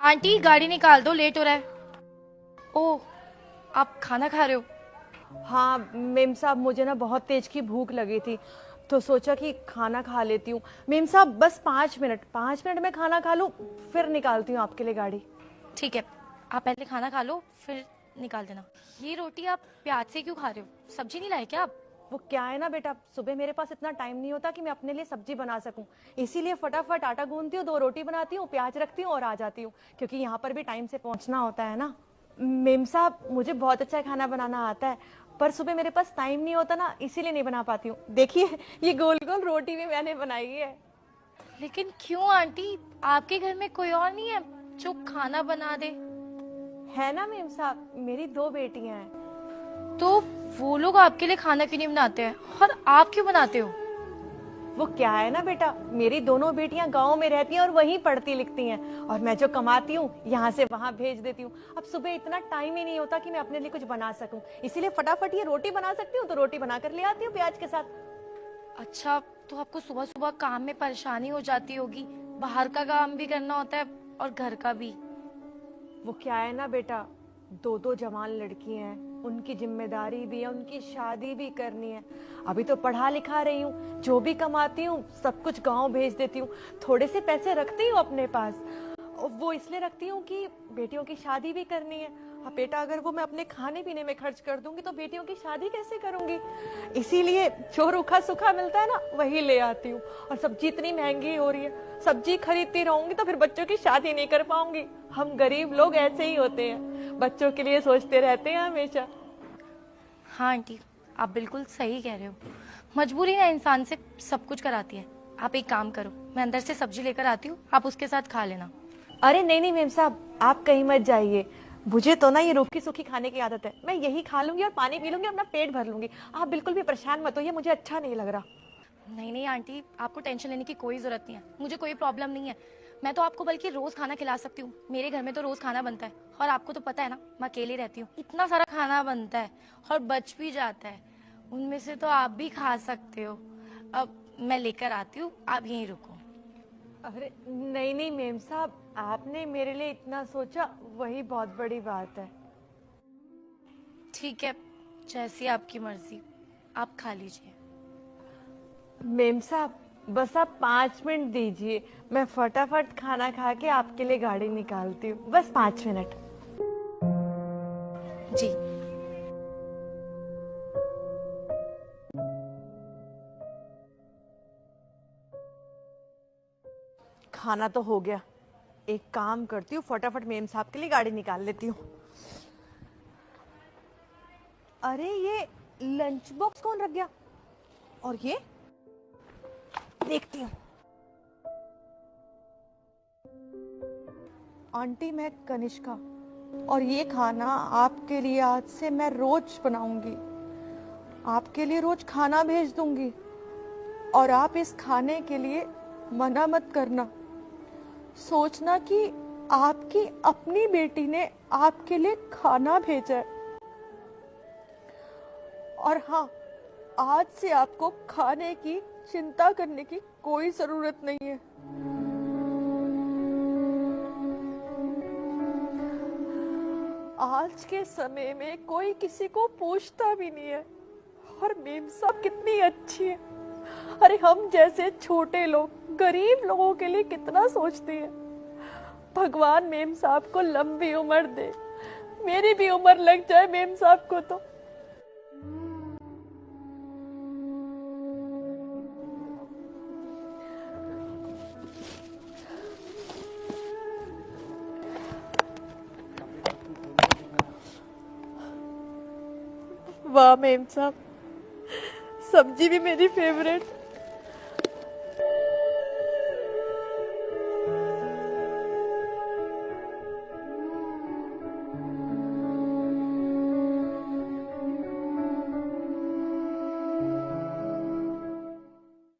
Aunty गाड़ी निकाल दो, लेट हो रहा है। ओह, आप खाना खा रहे हो? हाँ मेम साहब, मुझे ना बहुत तेज की भूख लगी थी तो सोचा कि खाना खा लेती हूँ। मेम साहब बस 5 मिनट में खाना खा लूँ, फिर निकालती हूँ आपके लिए गाड़ी। ठीक है, आप पहले खाना खा लो फिर निकाल देना। ये रोटी आप प्याज से क्यों खा रहे हो? सब्जी नहीं लाए क्या आप? वो क्या है ना बेटा, सुबह मेरे पास इतना टाइम नहीं होता कि मैं अपने लिए सब्जी बना सकूं, इसीलिए फटाफट आटा गूंदती हूँ, 2 रोटी बनाती हूँ, प्याज रखती हूँ और आ जाती हूँ, क्योंकि यहाँ पर भी टाइम से पहुंचना होता है ना। मेम साहब मुझे बहुत अच्छा खाना बनाना आता है, पर सुबह मेरे पास टाइम नहीं होता ना, इसीलिए नहीं बना पाती हूँ। देखिए ये गोल गोल रोटी भी मैंने बनाई है। लेकिन क्यों आंटी, आपके घर में कोई और नहीं है जो खाना बना दे? है ना मेम साहब, मेरी 2 बेटियां हैं। तो वो लोग आपके लिए खाना क्यों नहीं बनाते हैं और आप क्यों बनाते हो? वो क्या है ना बेटा, मेरी दोनों बेटियां गांव में रहती हैं और वहीं पढ़ती लिखती हैं, और मैं जो कमाती हूँ यहाँ से वहां भेज देती हूँ। अब सुबह इतना टाइम ही नहीं होता कि मैं अपने लिए कुछ बना सकूं, इसीलिए फटाफट ये रोटी बना सकती हूँ तो रोटी बना कर ले आती हूँ प्याज के साथ। अच्छा, तो आपको सुबह सुबह काम में परेशानी हो जाती होगी, बाहर का काम भी करना होता है और घर का भी। वो क्या है ना बेटा, 2 जवान लड़की हैं, उनकी जिम्मेदारी भी है, उनकी शादी भी करनी है। अभी तो पढ़ा लिखा रही हूँ, जो भी कमाती हूँ सब कुछ गांव भेज देती हूँ, थोड़े से पैसे रखती हूँ अपने पास। वो इसलिए रखती हूँ कि बेटियों की शादी भी करनी है। अब बेटा अगर वो मैं अपने खाने पीने में खर्च कर दूंगी तो बेटियों की शादी कैसे करूंगी, इसीलिए जो रूखा सूखा मिलता है ना वही ले आती हूँ। और सब्जी इतनी महंगी हो रही है, सब्जी खरीदती रहूंगी तो फिर बच्चों की शादी नहीं कर पाऊंगी। हम गरीब लोग ऐसे ही होते हैं, बच्चों के लिए सोचते रहते हैं हमेशा। हाँ आंटी, आप बिल्कुल सही कह रहे हो। मजबूरी ना इंसान से सब कुछ कराती है। आप एक काम करो, मैं अंदर से सब्जी लेकर आती हूँ, आप उसके साथ खा लेना। अरे नहीं नहीं मेम साहब, आप कहीं मत जाइए, मुझे तो ना ये रूखी सूखी खाने की आदत है, मैं यही खा लूंगी और पानी पी लूंगी, अपना पेट भर लूंगी। आप बिल्कुल भी परेशान मत होइए, मुझे अच्छा नहीं लग रहा। नहीं नहीं आंटी, आपको टेंशन लेने की कोई जरूरत नहीं है, मुझे कोई प्रॉब्लम नहीं है। मैं तो आपको बल्कि रोज खाना खिला सकती हूँ, मेरे घर में तो रोज खाना बनता है। और आपको तो पता है ना, मैं अकेली रहती हूँ, इतना सारा खाना बनता है और बच भी जाता है, उनमें से तो आप भी खा सकते हो। अब मैं लेकर आती हूँ, आप यहीं रुको। अरे नहीं नहीं मेम साहब, आपने मेरे लिए इतना सोचा वही बहुत बड़ी बात है। ठीक है, जैसी आपकी मर्जी, आप खा लीजिए। मेम साहब बस आप 5 मिनट दीजिए, मैं फटाफट खाना खा के आपके लिए गाड़ी निकालती हूँ, बस 5 मिनट। जी। खाना तो हो गया, एक काम करती हूँ फटाफट मेम साहब के लिए गाड़ी निकाल लेती हूँ। अरे ये लंच बॉक्स कौन रख गया, और ये देखती हूँ। आंटी मैं कनिष्का, और ये खाना आपके लिए आज से मैं रोज बनाऊंगी, आपके लिए रोज खाना भेज दूंगी, और आप इस खाने के लिए मना मत करना। सोचना कि आपकी अपनी बेटी ने आपके लिए खाना भेजा है। और हाँ, आज से आपको खाने की चिंता करने की कोई जरूरत नहीं है। आज के समय में कोई किसी को पूछता भी नहीं है, और मेम साहब कितनी अच्छी है। अरे हम जैसे छोटे लोग गरीब लोगों के लिए कितना सोचती है। भगवान मेम साहब को लंबी उम्र दे, मेरी भी उम्र लग जाए मेम साहब को तो। वाह मेम साहब, सब्जी भी मेरी फेवरेट।